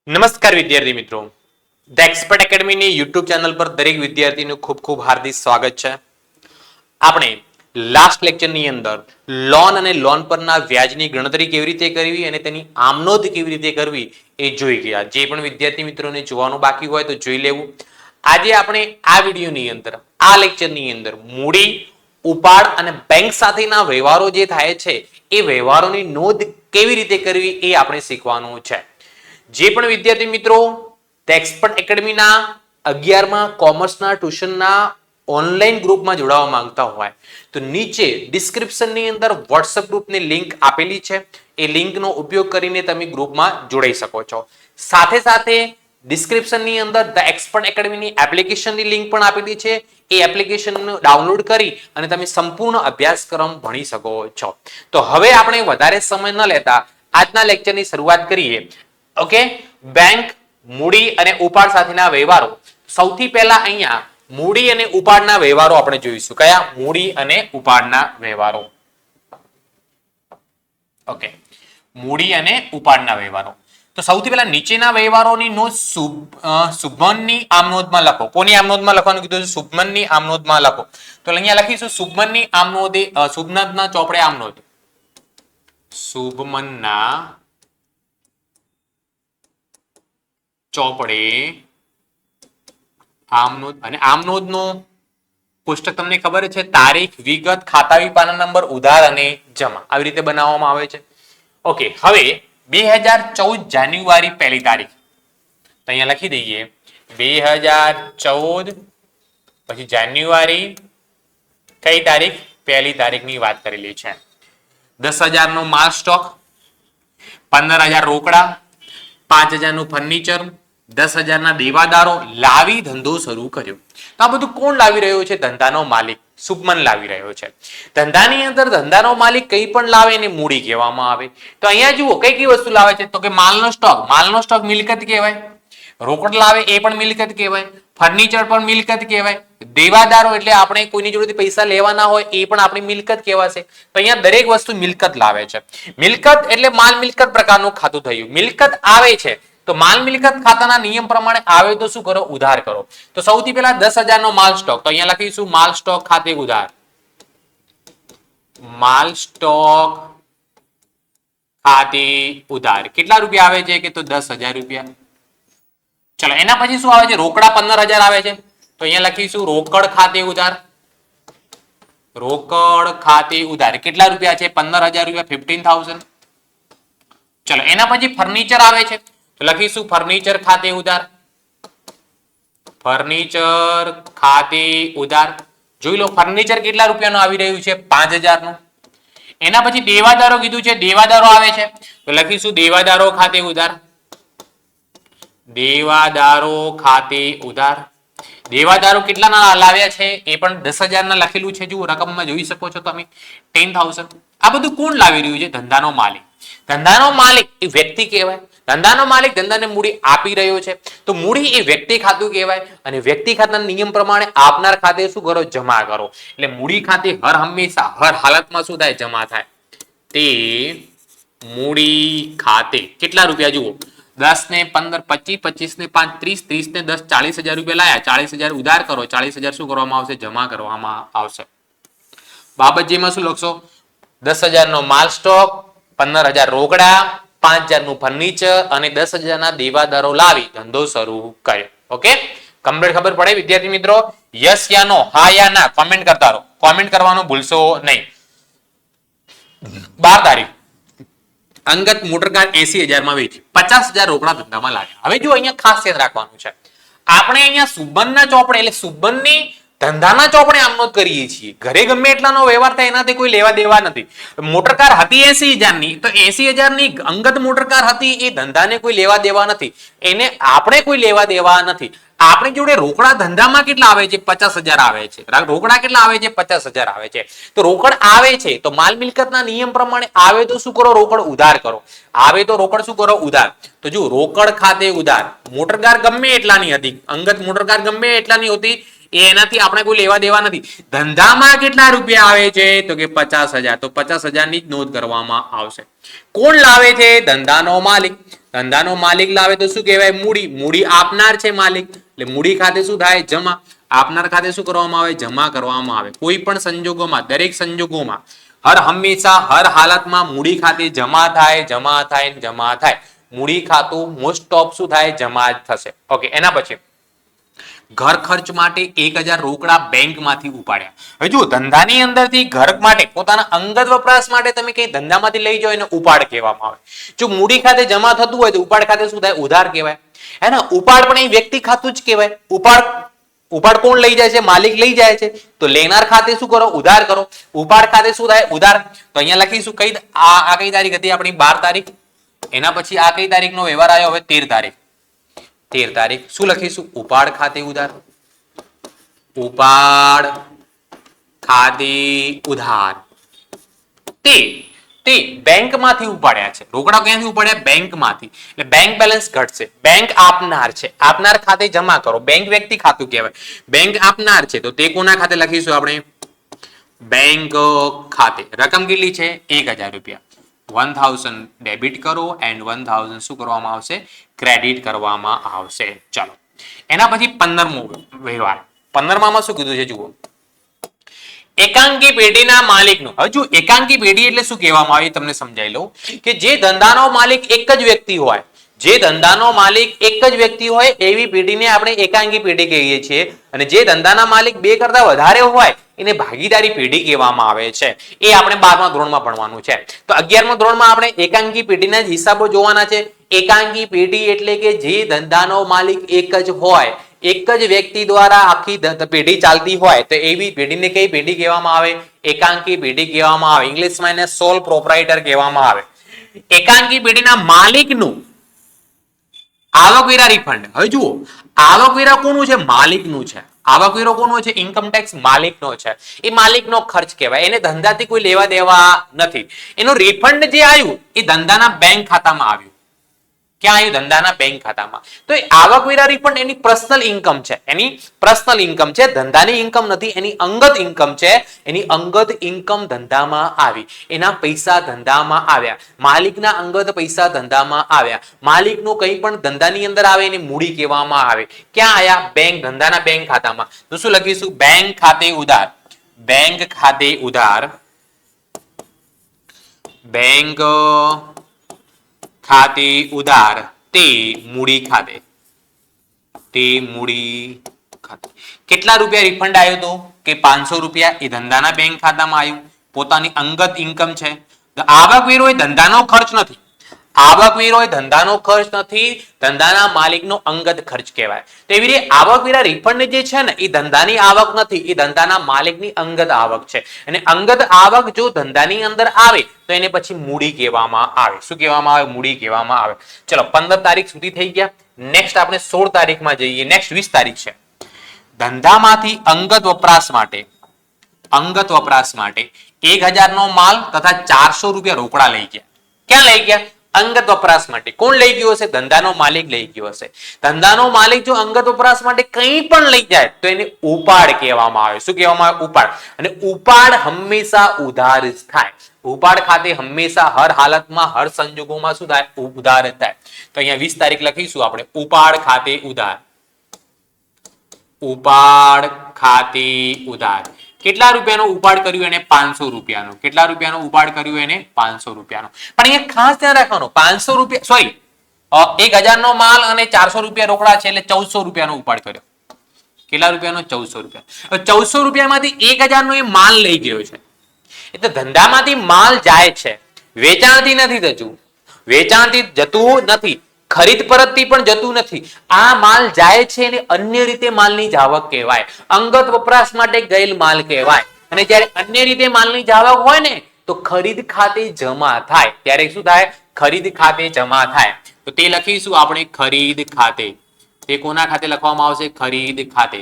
નમસ્કાર વિદ્યાર્થી મિત્રો, ધ એક્સપર્ટ એકેડમીની યુટ્યુબ ચેનલ પર દરેક વિદ્યાર્થીનું ખૂબ ખૂબ હાર્દિક સ્વાગત છે. આપણે લાસ્ટ લેક્ચરની અંદર લોન અને લોન પરના વ્યાજની ગણતરી કેવી રીતે કરવી અને તેની આમનોંધ કેવી રીતે કરવી એ જોઈ ગયા. જે પણ વિદ્યાર્થી મિત્રોને જોવાનું બાકી હોય તો જોઈ લેવું. આજે આપણે આ વિડીયોની અંદર, આ લેક્ચરની અંદર મૂડી, ઉપાડ અને બેંક સાથેના વ્યવહારો જે થાય છે એ વ્યવહારોની નોંધ કેવી રીતે કરવી એ આપણે શીખવાનું છે. જે પણ વિદ્યાર્થી મિત્રો ધ એક્સપર્ટ એકેડમીના 11મા કોમર્સના ટ્યુશનના ઓનલાઈન ગ્રુપમાં જોડાવા માંગતા હોય તો નીચે ડિસ્ક્રિપ્શનની અંદર વોટ્સએપ ગ્રુપની લિંક આપેલી છે. એ લિંકનો ઉપયોગ કરીને તમે ગ્રુપમાં જોડાઈ શકો છો. સાથે સાથે ડિસ્ક્રિપ્શનની અંદર ધ એક્સપર્ટ એકેડમીની એપ્લિકેશનની લિંક પણ આપેલી છે. એ એપ્લિકેશનને ડાઉનલોડ કરી અને તમે સંપૂર્ણ અભ્યાસક્રમ ભણી શકો છો. તો હવે આપણે વધારે સમય ન લેતા આજના લેક્ચરની શરૂઆત કરીએ. ઓકે, બેંક, મૂડી અને ઉપાડ સાથેના વ્યવહારો. સૌથી પહેલા અહીંયા મૂડી અને ઉપાડના વ્યવહારો આપણે જોઈશું. કયા? મૂડી અને ઉપાડના વ્યવહારો. ઓકે, મૂડી અને ઉપાડના વ્યવહારો. તો સૌથી પહેલા નીચેના વ્યવહારોની નોંધ શુભમનની આમનોંધમાં લખો. કોની આમનોંધમાં લખવાનું કીધું છે? શુભમનની આમનોંધમાં લખો. તો અહીંયા લખીશું શુભમનની આમનોંધે, શુભમનના ચોપડે આમનોંધ. શુભમનના ચોપડે આમનોંધ. અને આમનોંધનો પુસ્તક તમને ખબર છે, તારીખ, વિગત, ખાતાવી પાના નંબર, ઉધાર અને જમા, આવી રીતે બનાવવામાં આવે છે. ઓકે, હવે 2014 જાન્યુઆરી 1લી તારીખ, તો અહીંયા લખી દઈએ 2014 પછી જાન્યુઆરી કઈ તારીખ? 1લી તારીખની વાત કરેલી છે. 10,000 નો માલ સ્ટોક, 15,000 રોકડા, 5,000 નું ફર્નિચર, 10,000 ના દેવાદારો લાવી ધંધો શરૂ કર્યો. તો આ બધું કોણ લાવી રહ્યો છે? ધંધાનો માલિક શુભમન લાવી રહ્યો છે. ધંધાની અંદર ધંધાનો માલિક કઈ પણ લાવે એને મૂડી કહેવામાં આવે. તો અહીંયા જુઓ કઈ કઈ વસ્તુ લાવે છે? તો કે માલનો સ્ટોક. માલનો સ્ટોક મિલકત કહેવાય. રોકડ લાવે એ પણ મિલકત કહેવાય. ફર્નિચર પણ મિલકત કહેવાય. દેવાદારો એટલે આપણે કોઈની જોડેથી પૈસા લેવાના હોય એ પણ આપણી મિલકત કહેવાશે. તો અહીંયા દરેક વસ્તુ મિલકત લાવે છે. મિલકત એટલે માલ મિલકત પ્રકારનું ખાતું થયું. મિલકત આવે છે તો માલ મિલકત ખાતાના નિયમ પ્રમાણે આવે તો શું કરો? ઉધાર કરો. તો સૌથી પહેલા 10,000 નો માલ સ્ટોક, તો અહીંયા લખીશું માલ સ્ટોક ખાતે ઉધાર. માલ સ્ટોક ખાતે ઉધાર કેટલા રૂપિયા આવે છે? કે તો 10,000 રૂપિયા. ચલો, એના પછી શું આવે છે? રોકડા 15,000 આવે છે. તો અહીંયા લખીશું રોકડ ખાતે ઉધાર. રોકડ ખાતે ઉધાર કેટલા રૂપિયા છે? 15,000 રૂપિયા, 15,000. ચલો, એના પછી ફર્નિચર આવે છે તો લખીશું ફર્નિચર ખાતે ઉધાર. ફર્નિચર ખાતે ઉધાર. જોઈ લો ફર્નિચર કેટલા રૂપિયાનું આવી રહ્યું છે? 5,000 નું. એના પછી દેવાદારો કીધું છે, દેવાદારો આવે છે તો લખીશું દેવાદારો ખાતે ઉધાર. દેવાદારો ખાતે ઉધાર. દેવાદારો કેટલાના લાવ્યા છે? એ પણ 10,000 ના લખેલું છે. જુઓ રકમમાં જોઈ શકો છો તમે, 10,000. આ બધું કોણ લાવી રહ્યું છે? ધંધાનો માલિક. ધંધાનો માલિક એ વ્યક્તિ કહેવાય. ધંધાનો માલિક ધંધાને મૂડી આપી રહ્યો છે તો મૂડી એ વ્યક્તિ ખાતું કહેવાય. અને વ્યક્તિ ખાતાના નિયમ પ્રમાણે આપનાર ખાતે શું કરો? જમા કરો. એટલે મૂડી ખાતે હર હંમેશા, હર હાલતમાં શું થાય? જમા થાય. તે મૂડી ખાતે કેટલા રૂપિયા? જુઓ 10 ને 15, 25, 25 ને 5, 30, 30 ને 10, 40,000 રૂપિયા લાયા. 40,000 ઉધાર કરો, 40,000 શું કરવામાં આવશે? જમા કરવામાં આવશે. બાબત જેમાં શું લખશો? 10,000 નો માલ સ્ટોક, 15,000 રોકડા, 5,000 નું ફર્નિચર અને 10,000 ના દેવાદારો લાવી ધંધો શરૂ કર્યો. ઓકે, કમ્પ્લીટ ખબર પડે વિદ્યાર્થી મિત્રો? યસ યા નો, હા યા ના, કોમેન્ટ કરતા રહો. કોમેન્ટ કરવાનું ભૂલશો નહીં. 12 તારીખ અંગત મોટરકાર 80,000 માં વેચી, 50,000 રોકડા ધંધામાં લાગ્યા. હવે જો અહીંયા ખાસ યાદ રાખવાનું છે, આપણે અહીંયા સુબનના ચોપડે એટલે સુબનની ધંધાના ચોપડે આમનોંધ કરીએ છીએ. ઘરે ગમે એટલાનો વ્યવહાર થાય એનાથી કોઈ લેવા દેવા નથી. મોટરકાર હતી 80,000 ની, તો 80,000 ની અંગત મોટરકાર હતી, એ ધંધાને કોઈ લેવા દેવા નથી. એને આપણે કોઈ લેવા દેવા નથી. આપણી જોડે રોકડા ધંધામાં કેટલા આવે છે? 50,000 આવે છે. રોકડા કેટલા આવે છે? 50,000 આવે છે. તો રોકડ આવે છે તો માલ મિલકતના નિયમ પ્રમાણે આવે તો શું કરો? રોકડ ઉધાર કરો. આવે તો રોકડ શું કરો? ઉધાર. તો જો રોકડ ખાતે ઉધાર. મોટરકાર ગમે એટલાની હતી, અંગત મોટરકાર ગમે એટલાની હતી, એનાથી આપણે કોઈ લેવા દેવા નથી. ધંધામાં કેટલા રૂપિયા આવે છે? તો કે 50,000. તો 50,000 ની જ નોંધ કરવામાં આવશે. કોણ લાવે છે? ધંધાનો માલિક. ધંધાનો માલિક લાવે તો શું કહેવાય? મૂડી. મૂડી આપનાર છે માલિક, એટલે મૂડી ખાતે શું થાય? જમા. આપનાર ખાતે શું કરવામાં આવે? જમા કરવામાં આવે. કોઈ પણ સંજોગોમાં, દરેક સંજોગોમાં, હર હંમેશા, હર હાલતમાં મૂડી ખાતે જમા થાય, જમા થાય, જમા થાય. મૂડી ખાતું મોસ્ટ ઓફ શું થાય? જમા જ થશે. ઓકે, એના પછી ઘર ખર્ચ માટે 1000 રોકડા બેંકમાંથી ઉપાડ્યા. હવે જુઓ, ધંધાની અંદરથી ઘર માટે, પોતાના અંગત વપરાશ માટે તમે કઈ ધંધામાંથી લઈ જાઓ એને ઉપાડ કહેવામાં આવે. જો મૂડી ખાતે જમા થતું હોય તો ઉપાડ ખાતે શું થાય? ઉધાર કહેવાય. હે ને? ઉપાડ પણ એ વ્યક્તિ ખાતું જ કહેવાય. ઉપાડ કોણ લઈ જાય છે? માલિક લઈ જાય છે. તો લેનાર ખાતે શું કરો? ઉધાર કરો. ઉપાડ ખાતે શું થાય? ઉધાર. તો અહીંયા લખીશું કઈ આ કઈ તારીખ હતી આપણી? 12 તારીખ. એના પછી આ કઈ તારીખનો વ્યવહાર આવ્યો? હવે 13 તારીખ. 13 તારીખ શું લખીશું? ઉપાડ ખાતે ઉધાર. ઉપાડ ખાતે ઉધાર. તે બેંકમાંથી ઉપાડ્યા છે. રોકડા ક્યાંથી ઉપાડ્યા? બેંકમાંથી. એટલે બેંક બેલેન્સ ઘટશે. બેંક આપનાર છે, આપનાર ખાતે જમા કરો. બેંક વ્યક્તિ ખાતું કહેવાય. બેંક આપનાર છે તો તે કોના ખાતે લખીશું આપણે? બેંક ખાતે. રકમ કેટલી છે? 1000 રૂપિયા. 1000 ડેબિટ કરો એન્ડ 1000 શું કરવામાં આવશે? ક્રેડિટ કરવામાં આવશે. ચાલો, એના પછી 15મો વ્યવહાર. 15માં શું કીધું છે? જુઓ, એકાંકી પેઢીના માલિકનું. હવે જો એકાંકી પેઢી એટલે શું કહેવામાં આવે તમને સમજાઈ લઉં કે જે ધંધાનો માલિક એક જ વ્યક્તિ હોય, જે ધંધાનો માલિક એક જ વ્યક્તિ હોય એવી પેઢીને આપણે એકાંકી પેઢી કહીએ છીએ. અને જે ધંધાના માલિક 2 કરતા વધારે હોય એને ભાગીદારી પેઢી કહેવામાં આવે છે. એ આપણે 12મા ધોરણમાં ભણવાનું છે. તો 11મા ધોરણમાં આપણે એકાંકી પેઢીના જ હિસાબો જોવાના છે. એકાંકી પેઢી એટલે કે જે ધંધાનો માલિક એક જ હોય, એક જ વ્યક્તિ દ્વારા આખી પેઢી ચાલતી હોય તો એવી પેઢીને કઈ પેઢી કહેવામાં આવે? એકાંકી પેઢી કહેવામાં આવે. ઇંગ્લિશમાં એને સોલ પ્રોપ્રાઇટર કહેવામાં આવે. એકાંકી પેઢીના માલિકનું આવકવેરા રિફંડ. હવે જુઓ, આવકવેરા કોનું છે? માલિકનું છે. આવકવેરો કોનો છે? ઇન્કમ ટેક્સ માલિકનો છે. એ માલિકનો ખર્ચ કહેવાય. એને ધંધાથી કોઈ લેવા દેવા નથી. એનો રિફંડ જે આવ્યું એ ધંધાના બેંક ખાતામાં આવ્યું. ક્યાં આવ્યું? ધંધાના બેંક ખાતામાં. તો એ આવકવેરા રિફંડ એની પર્સનલ ઇન્કમ છે. એની પર્સનલ ઇન્કમ છે, ધંધાની ઇન્કમ નથી. એની અંગત ઇન્કમ છે. એની અંગત ઇન્કમ ધંધામાં આવી. એના પૈસા ધંધામાં આવ્યા. માલિકના અંગત પૈસા ધંધામાં આવ્યા. માલિકનું કંઈ પણ ધંધાની અંદર આવે એને મૂડી કહેવામાં આવે. ક્યાં આયા? બેંક, ધંધાના બેંક ખાતામાં. તો શું લખીશું? બેંક ખાતે ઉધાર. બેંક ખાતે ઉધાર. બેંક ખાતે ઉધાર. તે મૂડી ખાતે. તે મૂડી ખાતે. કેટલા રૂપિયા રિફંડ આવ્યો તો? કે 500 રૂપિયા. એ ધંધાના બેંક ખાતામાં આવ્યું. પોતાની અંગત ઇન્કમ છે. આવકવેરો એ ધંધાનો ખર્ચ નથી. આવકવેરો એ ધંધાનો ખર્ચ નથી. ધંધાના માલિકનો અંગત ખર્ચ કહેવાય. તો એવી રીતે આવકવેરા રિફંડ જે છે ને એ ધંધાની આવક નથી, એ ધંધાના માલિકની અંગત આવક છે. અને અંગત આવક જો ધંધાની અંદર આવે તો એને પછી મૂડી કહેવામાં આવે. શું કહેવામાં આવે? મૂડી કહેવામાં આવે. ચલો, 15 તારીખ સુધી થઈ ગયા. નેક્સ્ટ આપણે 16 તારીખમાં જઈએ. નેક્સ્ટ 20 તારીખ છે. ધંધામાંથી અંગત વપરાશ માટે 1000 નો માલ તથા 400 રૂપિયા રોકડા લઈ ગયા. ક્યાં લઈ ગયા? અંગત વપરાશ માટે. કોણ લઈ ગયો હશે? ધંધાનો માલિક લઈ ગયો હશે. ધંધાનો માલિક જો અંગત વપરાશ માટે કંઈ પણ લઈ જાય તો એને ઉપાડ કહેવામાં આવે. શું કહેવામાં આવે? ઉપાડ. અને ઉપાડ હંમેશા ઉધાર જ થાય. ઉપાડ ખાતે હંમેશા હર હાલતમાં, હર સંજોગોમાં શું થાય? ઉધાર જ થાય. તો અહીંયા 20 તારીખ લખીશું આપણે. ઉપાડ ખાતે ઉધાર. ઉપાડ ખાતે ઉધાર. કેટલા રૂપિયાનો ઉપાડ કર્યું? એને 500 રૂપિયાનો. કેટલા રૂપિયાનો ઉપાડ કર્યું? એને 500 રૂપિયાનો. પણ અહીંયા ખાસ ધ્યાન રાખવાનું, 500 રૂપિયા સોરી 1000 નો માલ અને 400 રૂપિયા રોકડા છે એટલે 1400 રૂપિયાનો ઉપાડ કર્યો. કેટલા રૂપિયાનો? 1400 રૂપિયા. 1400 રૂપિયામાંથી 1000 નો એ માલ લઈ ગયો છે. એટલે ધંધામાંથી માલ જાય છે, વેચાણથી નથી થતું. વેચાણથી જતું નથી, ખરીદ પરતથી પણ જતું નથી. આ માલ જાય છે અને અન્ય રીતે માલની જાવક કહેવાય. અંગત વપરાશ માટે ગયેલ માલ કહેવાય. અને જ્યારે અન્ય રીતે માલની જાવક હોય ને તો ખરીદ ખાતે જમા થાય. ત્યારે શું થાય? ખરીદ ખાતે જમા થાય. તો તે લખીશું આપણે ખરીદ ખાતે. તે કોના ખાતે લખવામાં આવશે? ખરીદ ખાતે.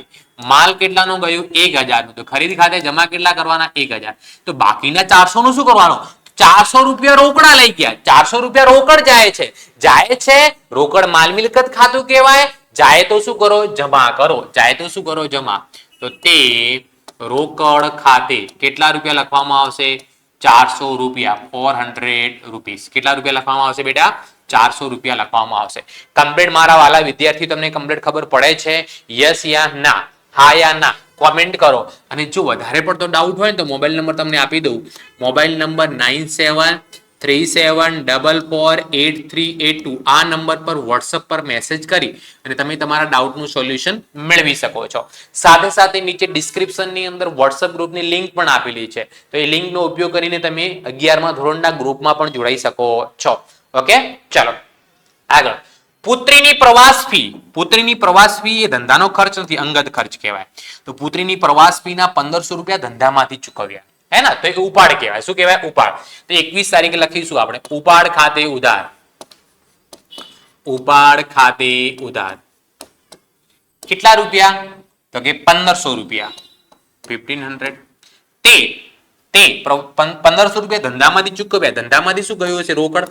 માલ કેટલાનું ગયું? 1000 નું. તો ખરીદ ખાતે જમા કેટલા કરવાના? 1000. તો બાકીના 400 નું શું કરવાનું? 400 રૂપિયા રોકડા લઈ ગયા. 400 રૂપિયા રોકડ જાય છે. જાય છે રોકડ માલ મિલકત ખાતું કહેવાય. જાય તો શું કરો? જમા કરો. જાય તો શું કરો? જમા. તો તે રોકડ ખાતે કેટલા રૂપિયા લખવામાં આવશે? 400 રૂપિયા. 400 રૂપીસ. કેટલા રૂપિયા લખવામાં આવશે બેટા? 400 રૂપિયા લખવામાં આવશે. કમ્પ્લીટ મારા વાલા વિદ્યાર્થી તમને કમ્પ્લીટ ખબર પડે છે? યસ યા ના, હા યા ના કોમેન્ટ કરો. અને જો વધારે પડતો ડાઉટ હોય તો મોબાઈલ નંબર તમને આપી દઉં. મોબાઈલ નંબર 9737448382 આ નંબર પર વોટ્સઅપ પર મેસેજ કરી અને તમે તમારા ડાઉટનું સોલ્યુશન મેળવી શકો છો. સાથે સાથે નીચે ડિસ્ક્રિપ્શનની અંદર વોટ્સઅપ ગ્રુપની લિંક પણ આપેલી છે. તો એ લિંકનો ઉપયોગ કરીને તમે 11મા ધોરણના ગ્રુપમાં પણ જોડાઈ શકો છો. ઓકે, ચાલો આગળ. પુત્રીની પ્રવાસ ફી. પુત્રીની પ્રવાસ ફી એ ધંધાનો ખર્ચ નથી, અંગત ખર્ચ કહેવાય. તો પુત્રીની પ્રવાસ ફીના 1500 રૂપિયા ધંધામાંથી ચૂકવ્યા, હે ને? તો એ ઉપાડ કહેવાય. શું કહેવાય? ઉપાડ. તો 21 તારીખે લખીશું આપણે ઉપાડ ખાતે ઉધાર. ઉપાડ ખાતે ઉધાર કેટલા રૂપિયા? તો કે 1500 રૂપિયા, 1500. તે 1500 રૂપિયા ધંધામાંથી ચૂકવ્યા. ધંધામાંથી શું ગયું હશે? રોકડ.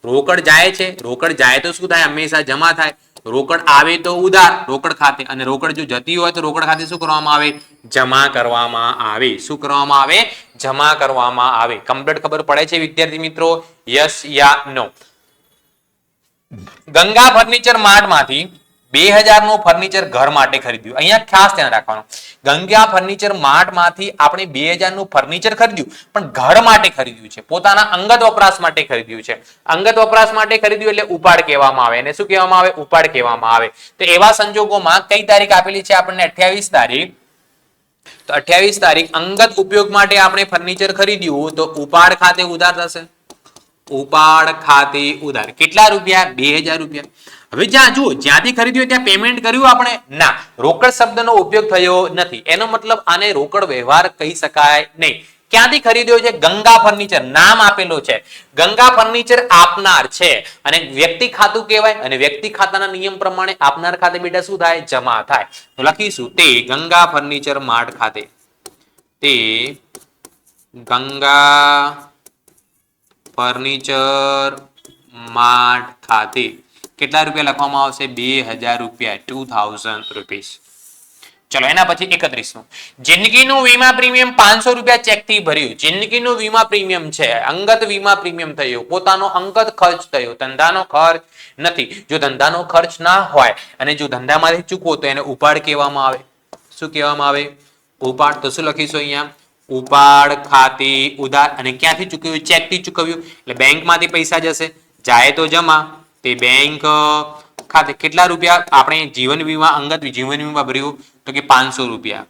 રોકડ જાય છે. રોકડ જાય તો શું થાય? હંમેશા જમા થાય. રોકડ આવે તો ઉધાર, રોકડ ખાતે. અને રોકડ જો જતી હોય તો રોકડ ખાતે શું કરવામાં આવે? જમા કરવામાં આવે. શું કરવામાં આવે? જમા કરવામાં આવે. કમ્પ્લીટ ખબર પડે છે વિદ્યાર્થી મિત્રો? યસ યા નો? ગંગા ફર્નિચર માર્ટમાંથી 2000 નું ફર્નિચર ઘર માટે ખરીદ્યું. અહીંયા ખાસ ધ્યાન રાખવાનું. ગંગા ફર્નિચર માર્ટમાંથી આપણે 2000 નું ફર્નિચર ખરીદ્યું, પણ ઘર માટે ખરીદ્યું છે. પોતાના અંગત વપરાશ માટે ખરીદ્યું છે. અંગત વપરાશ માટે ખરીદ્યું એટલે ઉપાડ કહેવામાં આવે. એને શું કહેવામાં આવે? ઉપાડ કહેવામાં આવે. તો એવા સંજોગોમાં કઈ તારીખ આપેલી છે આપણને? 28 તારીખ. તો 28 તારીખ અંગત ઉપયોગ માટે આપણે ફર્નિચર ખરીદ્યું તો ઉપાડ ખાતે ઉધાર થશે. ઉપાડ ખાતે ઉધાર કેટલા રૂપિયા? 2000 રૂપિયા. હવે જ્યાં જુઓ, જ્યાંથી ખરીદ્યું ત્યાં પેમેન્ટ કર્યું આપણે? ના, રોકડ શબ્દનો ઉપયોગ થયો નથી. એનો મતલબ આને રોકડ વ્યવહાર કહી શકાય નહીં. ક્યાંથી ખરીદ્યો છે? ગંગા ફર્નિચર, નામ આપેલો છે. ગંગા ફર્નિચર આપનાર છે અને વ્યક્તિ ખાતું કહેવાય. અને વ્યક્તિ ખાતાના નિયમ પ્રમાણે આપનાર ખાતે બેટા શું થાય? જમા થાય. તો લખીશું તે ગંગા ફર્નિચર માર્ટ ખાતે. તે ગંગા ફર્નિચર માર્ટ ખાતે કેટલા રૂપિયા લખવામાં આવશે? 2000 રૂપિયા, 2000 રૂપીસ. ચલો એના પછી 31 નું જિંદગીનું વીમા પ્રીમિયમ 500 રૂપિયા ચેક થી ભર્યું. જિંદગીનું વીમા પ્રીમિયમ છે, અંગત વીમા પ્રીમિયમ થયો, પોતાનો અંગત ખર્ચ થયો, ધંધાનો ખર્ચ નથી. જો ધંધાનો ખર્ચ ના હોય અને જો ધંધામાંથી ચૂકવો તો એને ઉપાડ કહેવામાં આવે. શું કહેવામાં આવે? ઉપાડ. તો શું લખીશું અહીંયા? ઉપાડ ખાતે ઉધાર. અને ક્યાંથી ચૂકવ્યું? ચેક થી ચૂકવ્યું એટલે બેંકમાંથી પૈસા જશે, જાય તો જમા, તે બેંક ખાતે. કેટલા રૂપિયા આપણે જીવન વીમા અંગત જીવન વીમા ભર્યું? તો કે 500 રૂપિયા.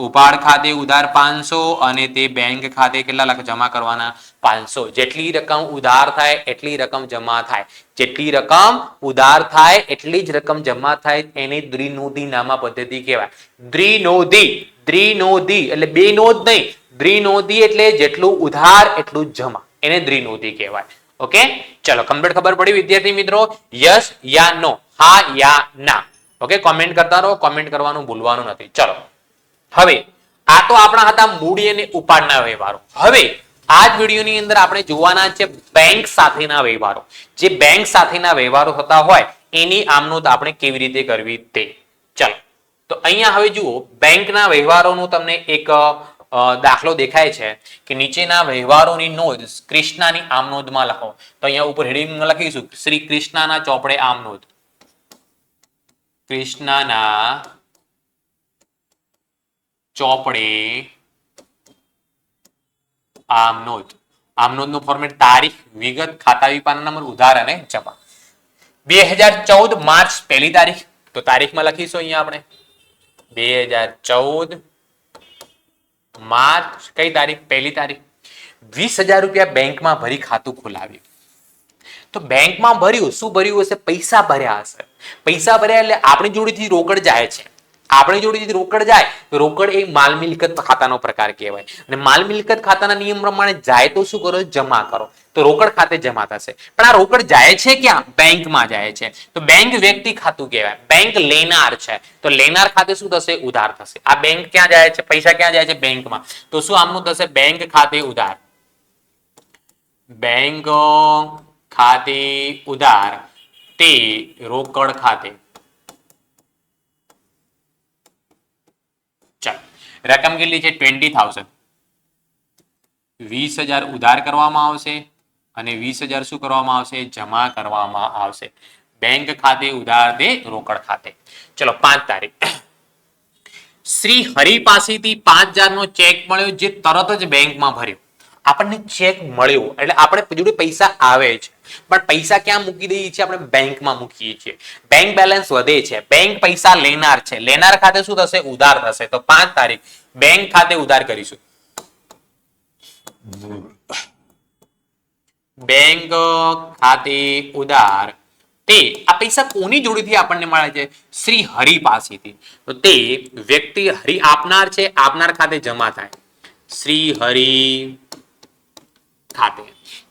ઉપાડ ખાતે ઉધાર 500 અને તે બેંક ખાતે કેટલા લાખ જમા કરવાના? 500. જેટલી રકમ ઉધાર થાય એટલી રકમ જમા થાય. જેટલી રકમ ઉધાર થાય એટલી જ રકમ જમા થાય. એને દ્વિનોધી નામા પદ્ધતિ કહેવાય. દ્વિનોધી. દ્વિનોધી એટલે બે નોંધ નહીં. દ્વિનોધી એટલે જેટલું ઉધાર એટલું જમા. એને દ્વિનોધી કહેવાય. ઓકે, ચલો કમ્પ્લીટ ખબર પડી વિદ્યાર્થી મિત્રો? યસ યા નો? હા યા ના? ઓકે, કોમેન્ટ કરતા રહો. કોમેન્ટ કરવાનું ભૂલવાનું નથી. ચલો હવે આ તો આપણા હતા મૂડી અને ઉપાડના વ્યવહારો. હવે આ જ વિડીયોની અંદર આપણે જોવાના છે બેંક સાથેના વ્યવહારો. જે બેંક સાથેના વ્યવહારો થતા હોય એની આમનોંધ આપણે કેવી રીતે કરવી તે. ચલો તો અહીંયા હવે જુઓ, બેંકના વ્યવહારોનું તમને એક દાખલો દેખાય છે કે નીચેના વ્યવહારોની નોંધ કૃષ્ણાની આમનોંધમાં લખો. તો અહીંયા ઉપર હેડિંગમાં લખીશું શ્રી કૃષ્ણના ચોપડે આમનોંધ. કૃષ્ણના ચોપડે આમનોંધ. આમનોંધનું ફોર્મેટ તારીખ, વિગત, ખાતા વિપાના નંબર, ઉધાર અને જમા. 2014 માર્ચ 1 તારીખ. તો તારીખમાં લખીશું અહીંયા આપણે 2014 માર્ચ કઈ તારીખ? 1 તારીખ. 20,000 રૂપિયા બેંકમાં ભરી ખાતું ખોલાવ્યું. તો બેંકમાં ભર્યું, શું ભર્યું હશે? પૈસા ભર્યા હશે. પૈસા ભર્યા એટલે આપણી જોડેથી રોકડ જાય છે. આપણી જોડેથી રોકડ જાય તો રોકડ એ માલ મિલકત ખાતાનો પ્રકાર કહેવાય. અને માલ મિલકત ખાતાના નિયમ પ્રમાણે જાય તો શું કરો? જમા કરો. તો રોકડ ખાતે જમા થશે. પણ આ રોકડ જાય છે ક્યાં? બેંકમાં જાય છે. તો બેંક વ્યક્તિ ખાતું કહેવાય. બેંક લેનાર છે તો લેનાર ખાતે શું થશે? ઉધાર થશે. આ બેંક ક્યાં જાય છે? પૈસા ક્યાં જાય છે? બેંકમાં. તો શું આમનું થશે? બેંક ખાતે ઉધાર. બેંક ખાતે ઉધાર તે રોકડ ખાતે. ચાલો રકમ કેટલી છે? 20,000. 20,000 ઉધાર કરવામાં આવશે અને 20,000 શું કરવામાં આવશે? જમા કરવામાં આવશે બેંક ખાતે ઉધાર દે રોકડ ખાતે. ચલો 5 તારીખ શ્રી હરિ પાસેથી 5,000 નો ચેક મળ્યો જે તરત જ બેંકમાં ભર્યો. આપણને ચેક મળ્યો એટલે આપણે જોડે પૈસા આવે છે પણ પૈસા ક્યાં મૂકી દઈએ છીએ? આપણે બેંકમાં મૂકીએ છીએ. બેંક બેલેન્સ વધે છે. બેંક પૈસા લેનાર છે. લેનાર ખાતે શું થશે? ઉધાર થશે. તો 5 તારીખ બેંક ખાતે ઉધાર કરીશું. બેંક ખાતે ઉધાર તે આ પૈસા કોની જોડેથી આપણને મળે છે? શ્રી હરિ પાસેથી. તો તે વ્યક્તિ હરિ આપનાર છે. આપનાર ખાતે જમા થાય. શ્રી હરિ ખાતે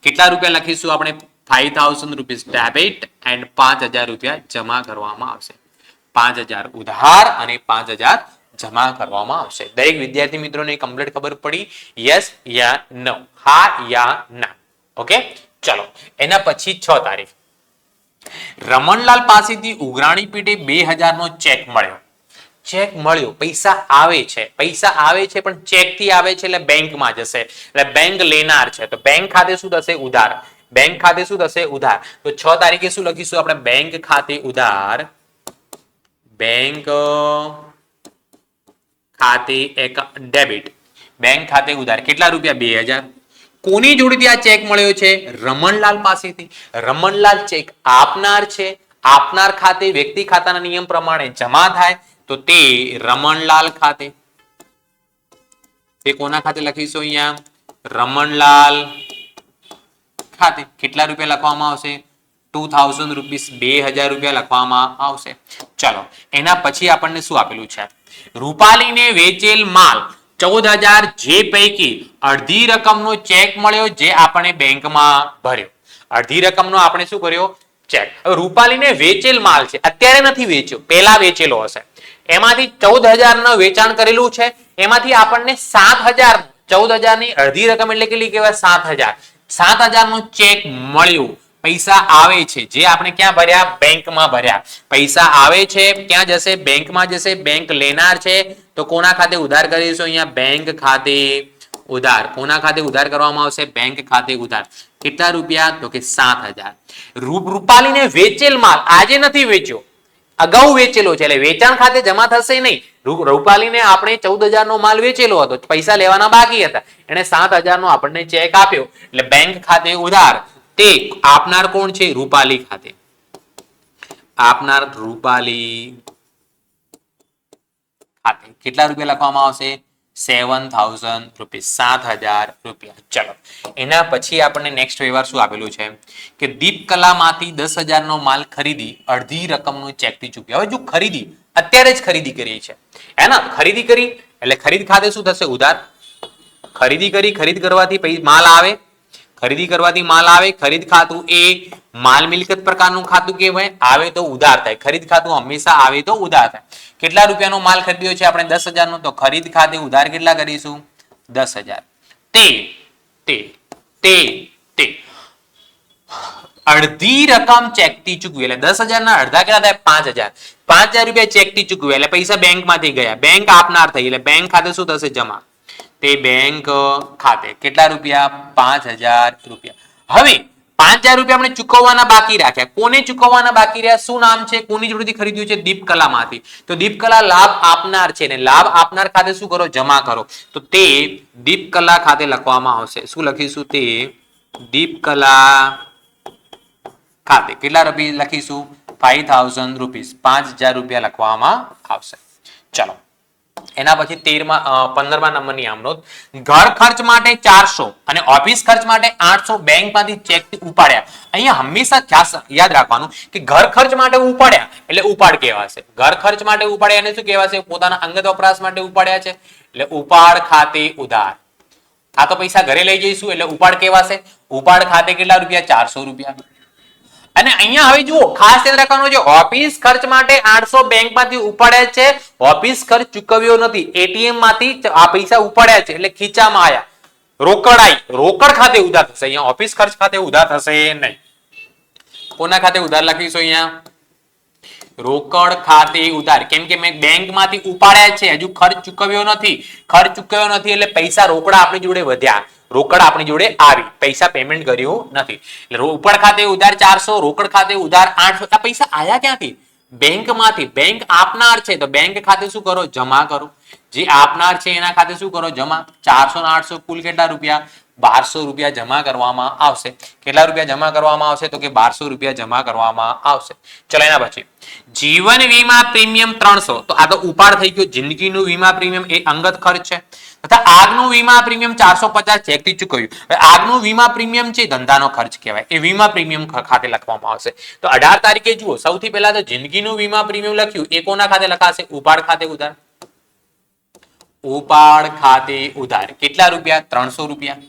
કેટલા રૂપિયા લખીશું આપણે? 5,000 રૂપીસ ડેબિટ એન્ડ 5,000 રૂપિયા જમા કરવામાં આવશે. 5,000 ઉધાર અને 5,000 જમા કરવામાં આવશે. દરેક વિદ્યાર્થી મિત્રોને કમ્પ્લીટ ખબર પડી? યસ યા નો? હા યા ના? ઓકે ચલો એના પછી 6 તારીખ રમણલાલ પાસેથી ઉઘરાણી પેટે 2,000 નો ચેક મળ્યો. ચેક મળ્યો, પૈસા આવે છે. પૈસા આવે છે પણ ચેક થી આવે છે એટલે બેંકમાં જશે એટલે બેંક લેનાર છે. તો બેંક ખાતે શું થશે? ઉધાર. બેંક ખાતે શું થશે? ઉધાર. તો 6 તારીખે શું લખીશું આપણે? બેંક ખાતે ઉધાર. બેંક ખાતે એક ડેબિટ. બેંક ખાતે ઉધાર કેટલા રૂપિયા? 2,000. કોની જોડેથી આ ચેક મળ્યો છે? રમણલાલ પાસેથી. રમણલાલ ચેક આપનાર છે. આપનાર ખાતે વ્યક્તિ ખાતાના નિયમ પ્રમાણે જમા થાય તો તે રમણલાલ ખાતે. તે કોના ખાતે લખીશું? અહીંયા રમણલાલ ખાતે. કેટલા રૂપિયા લખવામાં આવશે? 2,000 રૂપીસ. 2,000 રૂપિયા લખવામાં આવશે. ચલો એના પછી આપણને શું આપેલું છે? રૂપાલીને વેચેલ માલ 14,000 જે પૈકી અડધી રકમનો ચેક મળ્યો જે આપણે બેંકમાં ભર્યો. અડધી રકમનો આપણે શું કર્યો? ચેક. હવે રૂપાલીને વેચેલ માલ છે. અત્યારે નથી વેચ્યો, પહેલા વેચેલો હશે. એમાંથી 14,000 નું વેચાણ કરેલું છે. એમાંથી આપણને 7,000 14,000 ની અડધી રકમ એટલે કેટલી કહેવાય? 7,000. 7,000 નો ચેક મળ્યો. પૈસા આવે છે જે આપણે ક્યાં ભર્યા? બેંકમાં ભર્યા. પૈસા આવે છે ક્યાં જશે? બેંકમાં જશે. બેંક લેનાર છે તો કોના ખાતે ઉધાર કરીશું? અહીંયા બેંક ખાતે ઉધાર. કોના ખાતે ઉધાર કરવામાં આવશે? બેંક ખાતે ઉધાર. કેટલા રૂપિયા? તો કે 7,000. રૂપાલીને વેચેલ માલ આજે નથી વેચ્યો, અગાઉ વેચેલો છે એટલે વેચાણ ખાતે જમા થશે નહીં. રૂપાલીને આપણે 14,000 નો માલ વેચેલો હતો, પૈસા લેવાના બાકી હતા. એને 7,000 નો આપણને ચેક આપ્યો એટલે બેંક ખાતે ઉધાર. તે આપનાર કોણ છે? રૂપાલી ખાતે. આપનાર રૂપાલી ખાતે કેટલા રૂપિયા લખવામાં આવશે? 7,000 રૂપીસ. 7,000 રૂપિયા. ચલો એના પછી આપણને નેક્સ્ટ વ્યવહાર શું આપેલું છે કે દીપકલામાંથી 10,000 નો માલ ખરીદી અડધી રકમનો ચેક થી ચૂક્યો. હવે જો ખરીદી અત્યારે જ ખરીદી કરી છે હે ને? ખરીદી કરી એટલે ખરીદ ખાતે શું થશે? ઉધાર. ખરીદી કરી, ખરીદ કરવાથી માલ આવે. ખરીદી કરવાથી માલ આવે. ખરીદ ખાતું એ માલ મિલકત પ્રકારનું ખાતું કહેવાય. આવે તો ઉધાર થાય. ખરીદ ખાતું હંમેશા આવે તો ઉધાર થાય. કેટલા રૂપિયાનો માલ ખરીદ્યો છે આપણે? 10,000 નો. તો ખરીદ ખાતે ઉધાર કેટલા કરીશું? 10,000. તે અડધી રકમ ચેક થી ચૂકવી એટલે 10,000 ના અડધા કેટલા થાય? 5,000. 5,000 રૂપિયા ચેક થી ચૂકવ્યા એટલે પૈસા બેંકમાંથી ગયા. બેંક આપનાર થઈ એટલે બેંક ખાતે શું થશે? જમા. તે બેંક ખાતે કેટલા રૂપિયા? 5,000 રૂપિયા. હવે 5,000 રૂપિયા આપણે ચૂકવવાના બાકી રાખ્યા. કોને ચૂકવવાના બાકી રહ્યા? શું નામ છે? કોની જોડેથી ખરીદ્યું છે? દીપકલામાંથી. તો દીપકલા લાભ આપનાર છે ને લાભ આપનાર ખાતે શું કરો? જમા કરો. તો તે દીપકલા ખાતે લખવામાં આવશે. શું લખીશું? તે દીપકલા ખાતે કેટલા રૂપિયા લખીશું? 5,000 રૂપીસ. 5,000 રૂપિયા લખવામાં આવશે. ચલો એના પછી 15મા નંબરની આમ નોંધ. ઘર ખર્ચ માટે 400 અને ઓફિસ ખર્ચ માટે 800 બેંકમાંથી ચેક ઉપાડ્યા. અહીંયા હંમેશા યાદ રાખવાનું કે ઘર ખર્ચ માટે ઉપાડ્યા એટલે ઉપાડ કહેવાશે. ઘર ખર્ચ માટે ઉપાડ્યા એને શું કહેવાશે? પોતાના અંગત વપરાશ માટે ઉપાડ્યા છે એટલે ઉપાડ ખાતે ઉધાર. આ તો પૈસા ઘરે લઈ જઈશું એટલે ઉપાડ કહેવાશે. ઉપાડ ખાતે કેટલા રૂપિયા? 400 રૂપિયા. અને અહીંયા હવે જુઓ ખાસ ધ્યાન રાખવાનું છે. ઓફિસ ખર્ચ માટે 800 બેંકમાંથી ઉપાડ્યા છે. ઓફિસ ખર્ચ ચૂકવ્યો નથી. એટીએમ માંથી આ પૈસા ઉપાડ્યા છે એટલે ખીચામાં આયા. રોકડ આવી. રોકડ ખાતે ઉધાર થશે. અહીંયા ઓફિસ ખર્ચ ખાતે ઉધાર થશે નહીં. કોના ખાતે ઉધાર લખીશું? અહીંયા રોકડ ખાતે ઉધાર. કેમ કે મેં બેંકમાંથી ઉપાડ્યા છે, હજુ ખર્ચ ચૂકવ્યો નથી. ખર્ચ ચૂકવ્યો નથી એટલે પૈસા રોકડા આપણી જોડે વધ્યા. રોકડ આપણી જોડે આવી, પૈસા પેમેન્ટ કર્યું નથી. એટલે ઉપડ ખાતે ઉધાર 400, રોકડ ખાતે ઉધાર 800. આ પૈસા આયા ક્યાંથી? બેંકમાંથી. બેંક આપનાર છે તો બેંક ખાતે શું કરો? જમા કરો. જે આપનાર છે એના ખાતે શું કરો? જમા. 400 ને 800 કુલ કેટલા રૂપિયા? 1200 રૂપિયા જમા કરવામાં આવશે. કેટલા રૂપિયા જમા કરવામાં આવશે? તો કે 1200 રૂપિયા જમા કરવામાં આવશે. ચલો એના પછી જીવન વીમા પ્રીમિયમ 300. તો આ તો ઉપાડ થઈ ગયો. જિંદગીનું વીમા પ્રીમિયમ એ અંગત ખર્ચ છે. તથા આગનું વીમા પ્રીમિયમ 450 ચેકથી ચૂકવ્યું. આગનું વીમા પ્રીમિયમ છે ધંધાનો ખર્ચ કહેવાય. એ વીમા પ્રીમિયમ ખાતે લખવામાં આવશે. તો 18 તારીખે જુઓ, સૌથી પહેલા તો જિંદગીનું વીમા પ્રીમિયમ લખ્યું એ કોના ખાતે લખાશે? ઉપાડ ખાતે ઉધાર. ઉપાડ ખાતે ઉધાર કેટલા રૂપિયા? 300 રૂપિયા,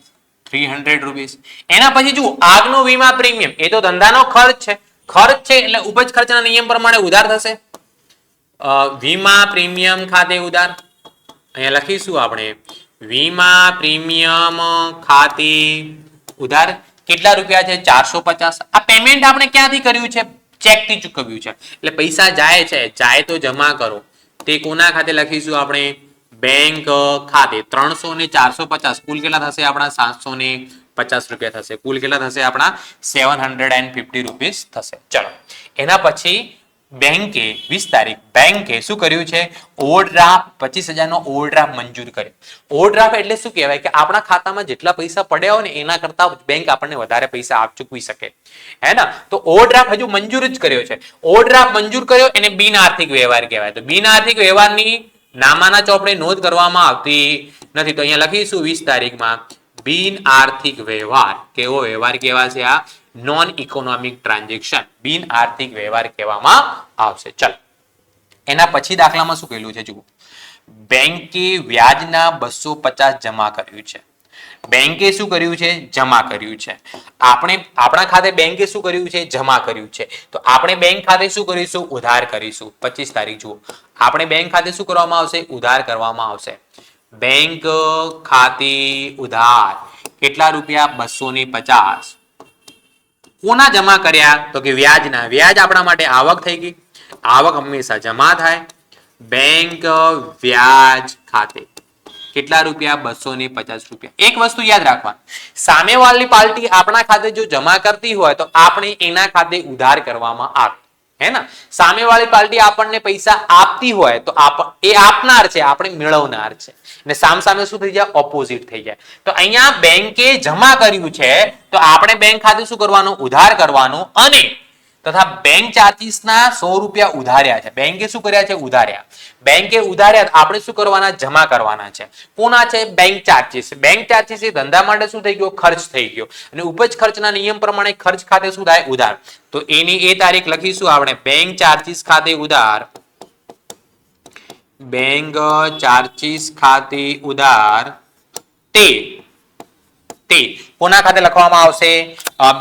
300 રૂપીસ. એના પછી જુઓ આગનું વીમા પ્રીમિયમ એ તો ધંધાનો ખર્ચ છે. ખર્ચ છે એટલે ઉપજ ખર્ચના નિયમ પ્રમાણે ઉધાર થશે. વીમા પ્રીમિયમ ખાતે ઉધાર અહીંયા લખીશું આપણે વીમા પ્રીમિયમ ખાતે ઉધાર કેટલા રૂપિયા છે? 450. આ પેમેન્ટ આપણે ક્યાંથી કર્યું છે? ચેકથી ચૂકવ્યું છે. એટલે પૈસા જાય છે, જાય તો જમા કરો. તે કોના ખાતે લખીશું આપણે? બેંક ખાતે. 300 ને 450 કુલ કેટલા થશે આપણા? 750 રૂપિયા થશે. કુલ કેટલા થશે આપણા? 750 રૂપીસ થશે. ચલો એના પછી બેંકે 20 તારીખ બેંકે શું કર્યું છે? ઓવરડ્રાફ્ટ 25,000 નો ઓવરડ્રાફ્ટ મંજૂર કર્યો. ઓવરડ્રાફ્ટ એટલે શું કહેવાય? કે આપણા ખાતામાં જેટલા પૈસા પડ્યા હોય ને એના કરતા બેંક આપણને વધારે પૈસા આપ ચૂકવી શકે, હે ને? તો ઓવરડ્રાફ્ટ હજુ મંજૂર જ કર્યો છે. ઓવરડ્રાફ્ટ મંજૂર કર્યો એને બિન આર્થિક વ્યવહાર કહેવાય. તો બિન આર્થિક વ્યવહારની નામાના ચોપડે નોંધ કરવામાં આવતી નથી. તો અહીંયા લખીશું 20 તારીખમાં બિન આર્થિક વ્યવહાર. કેવો વ્યવહાર કહેવાશે? આ નોન ઇકોનોમિક ટ્રાન્ઝેક્શન, બિન આર્થિક વ્યવહાર કહેવામાં આવશે. ચલો એના પછી દાખલામાં શું કહેલું છે? જુઓ, બેંકે વ્યાજના 250 જમા કર્યું છે. બેંકે શું કર્યું છે? જમા કર્યું છે. આપણે આપણા ખાતે બેંકે શું કર્યું છે? જમા કર્યું છે. તો આપણે બેંક ખાતે શું કરીશું? ઉધાર કરીશું. 25 તારીખ જુઓ, આપણે બેંક ખાતે શું કરવામાં આવશે? ઉધાર કરવામાં આવશે. બેંક ખાતે ઉધાર કેટલા રૂપિયા? 250. કોના જમા કર્યા? તો કે વ્યાજના. વ્યાજ આપણા માટે આવક થઈ ગઈ. આવક હંમેશા જમા થાય. બેંક વ્યાજ ખાતે કેટલા રૂપિયા? 250 રૂપિયા. એક વસ્તુ યાદ રાખવા, સામેવાળી પાર્ટી આપણા ખાતે જો જમા કરતી હોય તો આપણે એના ખાતે ઉધાર કરવામાં આવે, હે ને? સામેવાળી પાર્ટી આપણને પૈસા આપતી હોય તો એ આપનાર છે, આપણે મેળવનાર છે. અને સામસામે શું થઈ જાય? ઓપોઝિટ થઈ જાય. તો અહીંયા બેંકે જમા કર્યું છે તો આપણે બેંક ખાતે શું કરવાનું? ઉધાર કરવાનું. અને તથા બેંક ચાર્જીસ ના 100 રૂપિયા ઉધાર્યા છે. બેંકે શું કર્યા છે? ઉધાર્યા. બેંકે ઉધાર્યા આપણે શું કરવાના? જમા કરવાના છે. કોના છે? Bank charges. બેંક ચાર્જીસ એ ધંધા માટે શું થઈ ગયો? ખર્ચ થઈ ગયો. અને ઉપજ ખર્ચના નિયમ પ્રમાણે ખર્ચ ખાતે શું થાય? ઉધાર. તો એની એ તારીખ લખીશું આપણે બેંક ચાર્જીસ ખાતે ઉધાર. બેંક ચાર્જીસ ખાતે ઉધાર તે કોના ખાતે લખવામાં આવશે?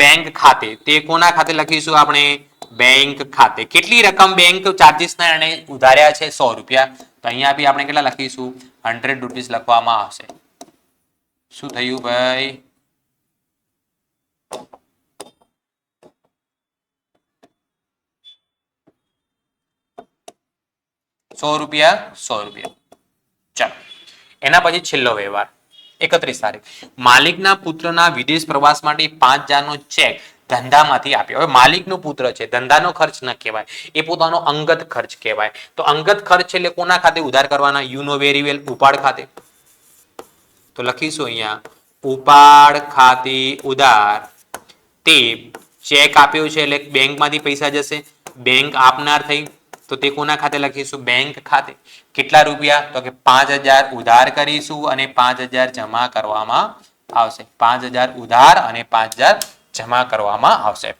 બેંક ખાતે. તે કોના ખાતે લખીશું આપણે? બેંક ખાતે. કેટલી રકમ બેંક ચાર્જીસ ના એને ઉધાર્યા છે? 100 રૂપિયા. તો અહીંયા બી આપણે કેટલા લખીશું? 100 રૂપીસ લખવામાં આવશે. શું થયું ભાઈ? ₹100. ચાલો એના પછી છેલ્લો વ્યવહાર 31 તારીખ માલિકના પુત્રના વિદેશ પ્રવાસ માટે 5,000 નો ચેક ધંધામાંથી આપ્યો. હવે માલિકનો પુત્ર છે, ધંધાનો ખર્ચ ન કહેવાય, એ પોતાનો અંગત ખર્ચ કહેવાય. તો અંગત ખર્ચ એટલે કોના ખાતે ઉધાર કરવાના? યુ નો વેરી વેલ, ઉપાડ ખાતે. તો લખીશું અહીંયા ઉપાડ ખાતે ઉધાર. તે ચેક આપ્યો છે એટલે બેંકમાંથી પૈસા જશે, બેંક આપનાર થઈ. તો તે કોના ખાતે લખીશું? બેંક ખાતે. કેટલા રૂપિયા? તો કે 5,000 ઉધાર કરીશું અને 5,000 જમા કરવામાં આવશે. 5,000 ઉધાર અને 5,000 જમા કરવામાં આવશે.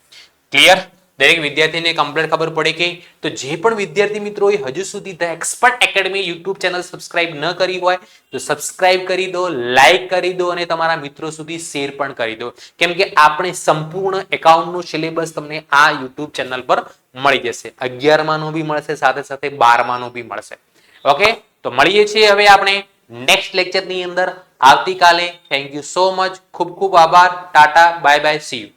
ક્લિયર? દરેક વિદ્યાર્થીને કમ્પ્લીટ ખબર પડે કે? તો જે પણ વિદ્યાર્થી મિત્રોએ હજુ સુધી the expert academy YouTube channel subscribe ન કરી હોય તો સબસ્ક્રાઇબ કરી દો, લાઈક કરી દો અને તમારા મિત્રો સુધી શેર પણ કરી દો. કેમ કે આપણે સંપૂર્ણ એકાઉન્ટનું સિલેબસ તમને આ યુટ્યુબ ચેનલ પર મળી જશે. 11મા નું બી મળશે, સાથે સાથે 12મા નું બી મળશે. ઓકે, તો મળીએ છીએ હવે આપણે નેક્સ્ટ લેક્ચરની અંદર આવતીકાલે. Thank you so much. ખૂબ ખૂબ આભાર. Tata, bye bye, C you.